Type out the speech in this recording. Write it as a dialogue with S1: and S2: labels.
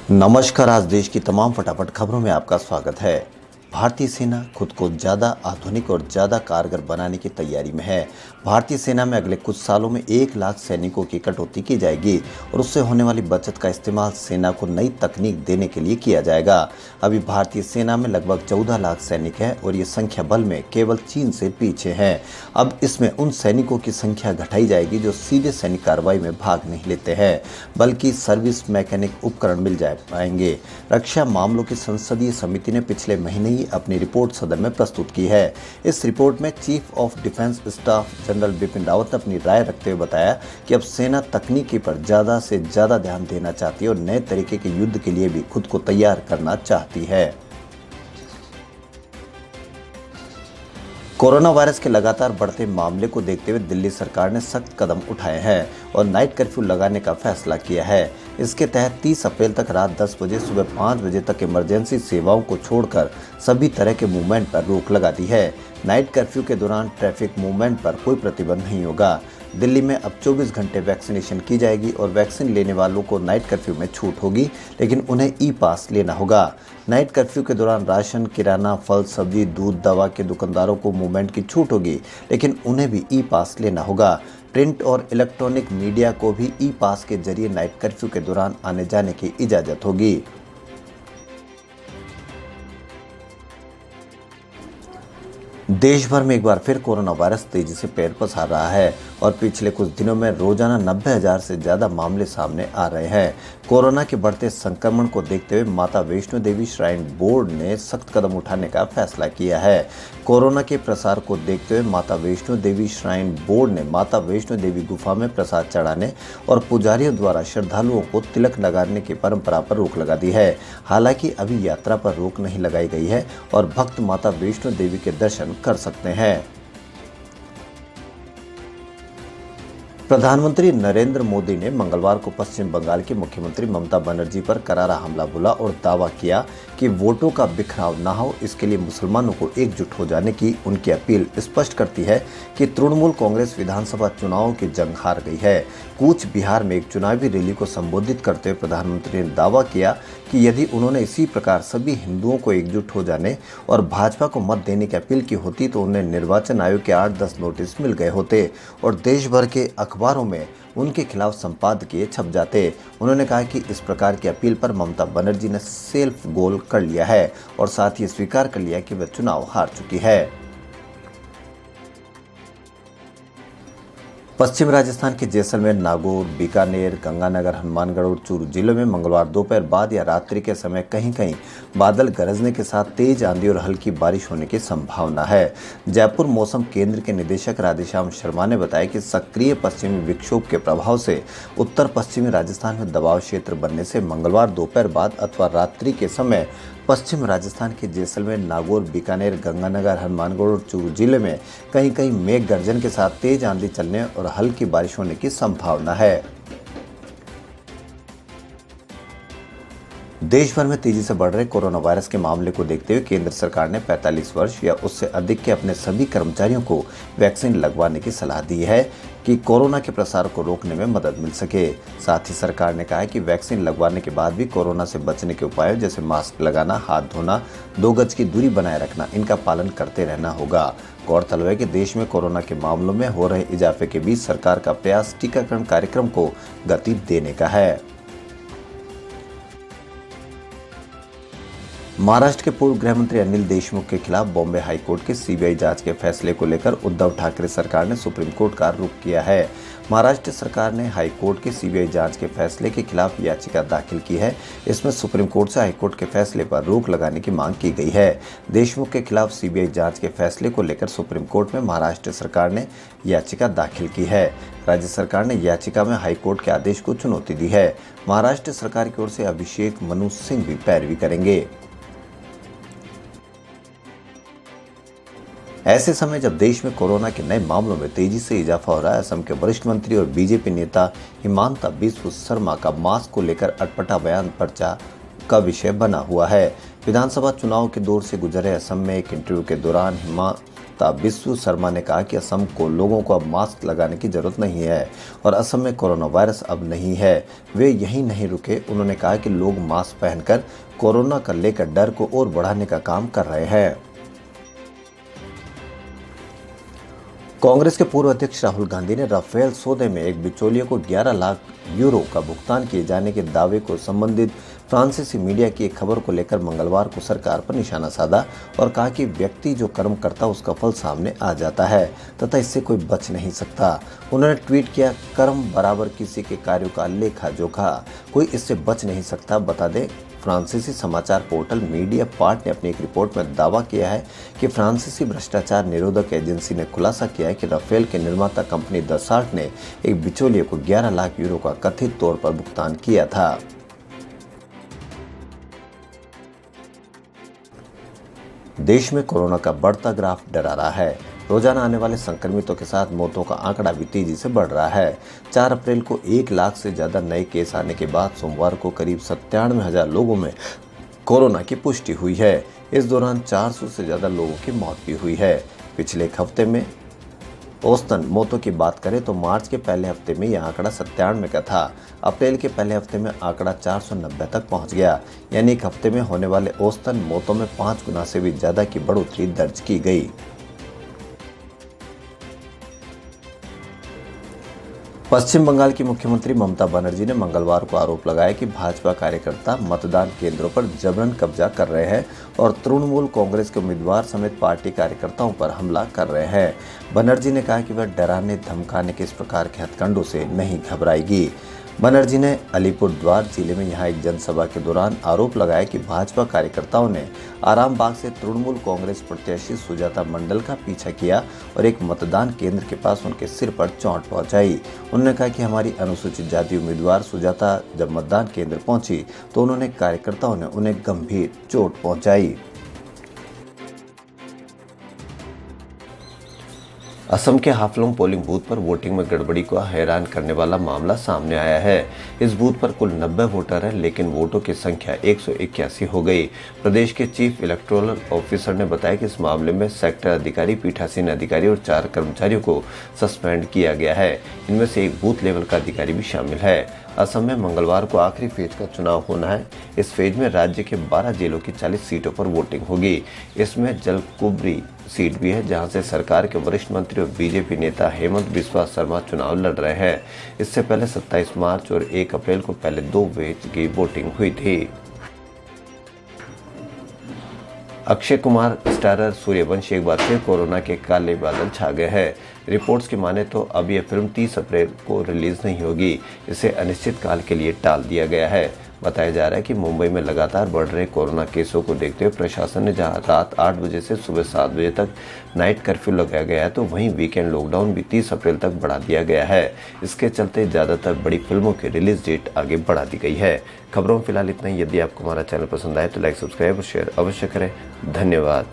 S1: नमस्कार। आज देश की तमाम फटाफट खबरों में आपका स्वागत है। भारतीय सेना खुद को ज़्यादा आधुनिक और ज़्यादा कारगर बनाने की तैयारी में है। भारतीय सेना में अगले कुछ सालों में 1 लाख सैनिकों की कटौती की जाएगी और उससे होने वाली बचत का इस्तेमाल सेना को नई तकनीक देने के लिए किया जाएगा। अभी भारतीय सेना में लगभग 14 लाख सैनिक हैं और ये संख्या बल में केवल चीन से पीछे है। अब इसमें उन सैनिकों की संख्या घटाई जाएगी जो सीधे सैनिक कार्रवाई में भाग नहीं लेते हैं, बल्कि सर्विस मैकेनिक उपकरण मिल जा पाएंगे। रक्षा मामलों की संसदीय समिति ने पिछले महीने ही अपनी रिपोर्ट सदन में प्रस्तुत की है। इस रिपोर्ट में chief of defence staff general Bipin Rawat ने अपनी राय रखते हुए बताया कि अब सेना तकनीकी पर ज़्यादा से ज़्यादा ध्यान देना चाहती है और नए तरीके के युद्ध के लिए भी खुद को तैयार करना चाहती है। कोरोना वायरस के लगातार बढ़ते मामले को देखते हुए दिल्ली सरकार ने सख्त कदम उठाए हैं और नाइट कर्फ्यू लगाने का फैसला किया है। इसके तहत 30 अप्रैल तक रात 10 बजे सुबह 5 बजे तक इमरजेंसी सेवाओं को छोड़कर सभी तरह के मूवमेंट पर रोक लगा दी है। नाइट कर्फ्यू के दौरान ट्रैफिक मूवमेंट पर कोई प्रतिबंध नहीं होगा। दिल्ली में अब 24 घंटे वैक्सीनेशन की जाएगी और वैक्सीन लेने वालों को नाइट कर्फ्यू में छूट होगी, लेकिन उन्हें ई पास लेना होगा। नाइट कर्फ्यू के दौरान राशन, किराना, फल, सब्जी, दूध, दवा के दुकानदारों को मूवमेंट की छूट होगी, लेकिन उन्हें भी ई पास लेना होगा। प्रिंट और इलेक्ट्रॉनिक मीडिया को भी ई पास के जरिए नाइट कर्फ्यू के दौरान आने जाने की इजाज़त होगी। देश भर में एक बार फिर कोरोना वायरस तेजी से पैर पसार रहा है और पिछले कुछ दिनों में रोजाना 90,000 से ज़्यादा मामले सामने आ रहे हैं। कोरोना के बढ़ते संक्रमण को देखते हुए माता वैष्णो देवी श्राइन बोर्ड ने सख्त कदम उठाने का फैसला किया है। कोरोना के प्रसार को देखते हुए माता वैष्णो देवी श्राइन बोर्ड ने माता वैष्णो देवी गुफा में प्रसाद चढ़ाने और पुजारियों द्वारा श्रद्धालुओं को तिलक लगाने की परंपरा पर रोक लगा दी है। हालांकि अभी यात्रा पर रोक नहीं लगाई गई है और भक्त माता वैष्णो देवी के दर्शन कर सकते हैं। प्रधानमंत्री नरेंद्र मोदी ने मंगलवार को पश्चिम बंगाल की मुख्यमंत्री ममता बनर्जी पर करारा हमला बोला और दावा किया कि वोटों का बिखराव न हो, इसके लिए मुसलमानों को एकजुट हो जाने की उनकी अपील स्पष्ट करती है कि तृणमूल कांग्रेस विधानसभा चुनावों की जंग हार गई है। कूच बिहार में एक चुनावी रैली को संबोधित करते हुए प्रधानमंत्री ने दावा किया कि यदि उन्होंने इसी प्रकार सभी हिंदुओं को एकजुट हो जाने और भाजपा को मत देने की अपील की होती तो उन्हें निर्वाचन आयोग के 8-10 नोटिस मिल गए होते और देश भर के अखबारों में उनके खिलाफ संपादकीय छप जाते। उन्होंने कहा कि इस प्रकार की अपील पर ममता बनर्जी ने सेल्फ गोल कर लिया है और साथ ही स्वीकार कर लिया कि वह चुनाव हार चुकी है। पश्चिम राजस्थान के जैसलमेर, नागौर, बीकानेर, गंगानगर, हनुमानगढ़ और चूरू जिलों में मंगलवार दोपहर बाद या रात्रि के समय कहीं कहीं बादल गरजने के साथ तेज आंधी और हल्की बारिश होने की संभावना है। जयपुर मौसम केंद्र के निदेशक राधेश्याम शर्मा ने बताया कि सक्रिय पश्चिमी विक्षोभ के प्रभाव से उत्तर पश्चिमी राजस्थान में दबाव क्षेत्र बनने से मंगलवार दोपहर बाद अथवा रात्रि के समय पश्चिम राजस्थान के जैसलमेर, नागौर, बीकानेर, गंगानगर, हनुमानगढ़ और चूरू जिले में कहीं कहीं मेघ गर्जन के साथ तेज आंधी चलने और हल्की बारिश होने की संभावना है। देश भर में तेजी से बढ़ रहे कोरोना वायरस के मामले को देखते हुए केंद्र सरकार ने 45 वर्ष या उससे अधिक के अपने सभी कर्मचारियों को वैक्सीन लगवाने की सलाह दी है कि कोरोना के प्रसार को रोकने में मदद मिल सके। साथ ही सरकार ने कहा है कि वैक्सीन लगवाने के बाद भी कोरोना से बचने के उपायों जैसे मास्क लगाना, हाथ धोना, 2 गज की दूरी बनाए रखना, इनका पालन करते रहना होगा। गौरतलब है कि देश में कोरोना के मामलों में हो रहे इजाफे के बीच सरकार का प्रयास टीकाकरण कार्यक्रम को गति देने का है। महाराष्ट्र के पूर्व गृह मंत्री अनिल देशमुख के खिलाफ बॉम्बे हाईकोर्ट के सीबीआई जांच के फैसले को लेकर उद्धव ठाकरे सरकार ने सुप्रीम कोर्ट का रुख किया है। महाराष्ट्र सरकार ने हाईकोर्ट के सीबीआई जांच के फैसले के खिलाफ याचिका दाखिल की है। इसमें सुप्रीम कोर्ट से हाईकोर्ट के फैसले पर रोक लगाने की मांग की गई है। देशमुख के खिलाफ सीबीआई जांच के फैसले को लेकर सुप्रीम कोर्ट में महाराष्ट्र सरकार ने याचिका दाखिल की है। राज्य सरकार ने याचिका में हाईकोर्ट के आदेश को चुनौती दी है। महाराष्ट्र सरकार की ओर से अभिषेक मनु सिंह भी पैरवी करेंगे। ऐसे समय जब देश में कोरोना के नए मामलों में तेजी से इजाफा हो रहा है, असम के वरिष्ठ मंत्री और बीजेपी नेता हिमांता बिस्वा शर्मा का मास्क को लेकर अटपटा बयान चर्चा का विषय बना हुआ है। विधानसभा चुनाव के दौर से गुजरे असम में एक इंटरव्यू के दौरान प्रवक्ता बिस्व शर्मा ने कहा कि असम को लोगों को अब मास्क लगाने की जरूरत नहीं है और असम में कोरोना वायरस अब नहीं है। वे यहीं नहीं रुके, उन्होंने कहा कि लोग मास्क पहनकर कोरोना का लेकर डर को और बढ़ाने का काम कर रहे हैं। कांग्रेस के पूर्व अध्यक्ष राहुल गांधी ने राफेल सौदे में एक बिचौलिए को 11 लाख यूरो का भुगतान किए जाने के दावे को संबंधित फ्रांसीसी मीडिया की एक खबर को लेकर मंगलवार को सरकार पर निशाना साधा और कहा कि व्यक्ति जो कर्म करता उसका फल सामने आ जाता है तथा इससे कोई बच नहीं सकता। उन्होंने ट्वीट किया, कर्म बराबर किसी के कार्यों का लेखा जोखा, कोई इससे बच नहीं सकता। बता दें, फ्रांसीसी समाचार पोर्टल मीडिया पार्ट ने अपनी एक रिपोर्ट में दावा किया है कि फ्रांसीसी भ्रष्टाचार निरोधक एजेंसी ने खुलासा किया है कि राफेल के निर्माता कंपनी दसाल्ट ने एक बिचौलिए को 11 लाख यूरो का कथित तौर पर भुगतान किया था। देश में कोरोना का बढ़ता ग्राफ डरा रहा है। रोजाना आने वाले संक्रमितों के साथ मौतों का आंकड़ा भी तेजी से बढ़ रहा है। 4 अप्रैल को 1 लाख से ज्यादा नए केस आने के बाद सोमवार को करीब 97,000 लोगों में कोरोना की पुष्टि हुई है। इस दौरान 400 से ज्यादा लोगों की मौत भी हुई है। पिछले एक हफ्ते में औसतन मौतों की बात करें तो मार्च के पहले हफ्ते में यह आंकड़ा 97 का था। अप्रैल के पहले हफ्ते में आंकड़ा 490 तक पहुंच गया, यानी एक हफ्ते में होने वाले औसतन मौतों में 5 गुना से भी ज्यादा की बढ़ोतरी दर्ज की गई। पश्चिम बंगाल की मुख्यमंत्री ममता बनर्जी ने मंगलवार को आरोप लगाया कि भाजपा कार्यकर्ता मतदान केंद्रों पर जबरन कब्जा कर रहे हैं और तृणमूल कांग्रेस के उम्मीदवार समेत पार्टी कार्यकर्ताओं पर हमला कर रहे हैं। बनर्जी ने कहा कि वह डराने धमकाने के इस प्रकार के हथकंडों से नहीं घबराएगी। बनर्जी ने अलीपुरद्वार जिले में यहां एक जनसभा के दौरान आरोप लगाया कि भाजपा कार्यकर्ताओं ने आरामबाग से तृणमूल कांग्रेस प्रत्याशी सुजाता मंडल का पीछा किया और एक मतदान केंद्र के पास उनके सिर पर चोट पहुंचाई। उन्होंने कहा कि हमारी अनुसूचित जाति उम्मीदवार सुजाता जब मतदान केंद्र पहुंची तो उन्होंने कार्यकर्ताओं ने उन्हें गंभीर चोट पहुंचाई। असम के हाफलोंग पोलिंग बूथ पर वोटिंग में गड़बड़ी को हैरान करने वाला मामला सामने आया है। इस बूथ पर कुल 90 वोटर हैं, लेकिन वोटों की संख्या 181 हो गई। प्रदेश के चीफ इलेक्टोरल ऑफिसर ने बताया कि इस मामले में सेक्टर अधिकारी, पीठासीन अधिकारी और 4 कर्मचारियों को सस्पेंड किया गया है। इनमें से एक बूथ लेवल का अधिकारी भी शामिल है। असम में मंगलवार को आखिरी फेज का चुनाव होना है। इस फेज में राज्य के 12 जिलों की 40 सीटों पर वोटिंग होगी। इसमें जलकुबरी सीट भी है, जहां से सरकार के वरिष्ठ मंत्री और बीजेपी नेता हेमंत बिस्वा शर्मा चुनाव लड़ रहे हैं। इससे पहले 27 मार्च और 1 अप्रैल को पहले 2 फेज की वोटिंग हुई थी। अक्षय कुमार स्टारर सूर्यवंशी एक बार फिर कोरोना के काले बादल छा गए हैं। रिपोर्ट्स की माने तो अब यह फिल्म 30 अप्रैल को रिलीज नहीं होगी। इसे अनिश्चित काल के लिए टाल दिया गया है। बताया जा रहा है कि मुंबई में लगातार बढ़ रहे कोरोना केसों को देखते हुए प्रशासन ने जहां रात 8 बजे से सुबह 7 बजे तक नाइट कर्फ्यू लगाया गया है, तो वहीं वीकेंड लॉकडाउन भी 30 अप्रैल तक बढ़ा दिया गया है। इसके चलते ज़्यादातर बड़ी फिल्मों की रिलीज डेट आगे बढ़ा दी गई है। खबरों में फिलहाल इतना ही। यदि आपको हमारा चैनल पसंद आए तो लाइक, सब्सक्राइब और शेयर अवश्य करें। धन्यवाद।